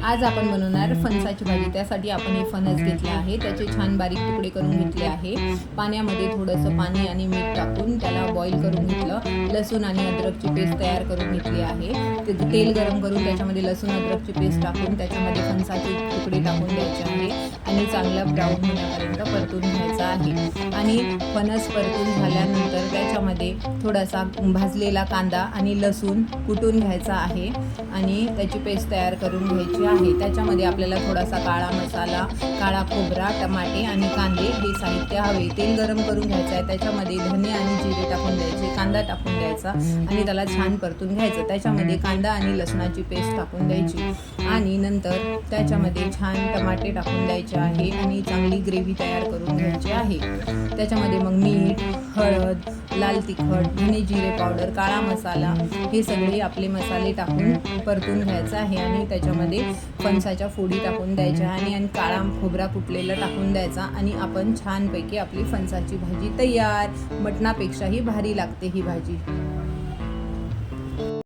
आज आपण बनवणार फणसाची भाजी। त्यासाठी आपण हे फणस घेतले आहे, त्याचे छान बारीक तुकडे करून घेतले आहे। पाण्यामध्ये थोडंसं पाणी आणि मीठ टाकून त्याला बॉईल करून घेतलं। लसूण आणि अद्रकची पेस्ट तयार करून घेतली आहे। तेल गरम करून त्याच्यामध्ये लसूण अद्रकची पेस्ट टाकून त्याच्यामध्ये फणसाचे तुकडे टाकून द्यायचे आहे आणि चांगला ब्राऊन होण्यापर्यंत परतून घ्यायचा आहे। आणि फणस परतून झाल्यानंतर त्याच्यामध्ये थोडासा भाजलेला कांदा आणि लसूण कुटून घ्यायचा आहे आणि त्याची पेस्ट तयार करून घ्यायची आहे। त्याच्यामध्ये आपल्याला थोडासा काळा मसाला, काळा खोबरा, टमाटे आणि कांदे हे साहित्य हवे। तेल गरम करून घ्यायचं आहे, त्याच्यामध्ये धने आणि जिरे टाकून द्यायचे, कांदा टाकून द्यायचा आणि त्याला छान परतून घ्यायचं। त्याच्यामध्ये कांदा आणि लसणाची पेस्ट टाकून द्यायची आणि नंतर त्याच्यामध्ये छान टमाटे टाकून द्यायचे आहे आणि चांगली ग्रेव्ही तयार करून घ्यायची आहे। त्याच्यामध्ये मग मीठ, हळद, लाल तिखट, धने जिरे पावडर, काळा मसाला हे सगळे आपले मसाले टाकून परतून घ्यायचं आहे आणि त्याच्यामध्ये फणसाच्या फोडी टाकून द्यायच्या आणि काळा खोबरा कुटलेला टाकून द्यायचा आणि आपण छानपैकी आपली फणसाची भाजी तयार। मटणापेक्षाही भारी लागते ही भाजी।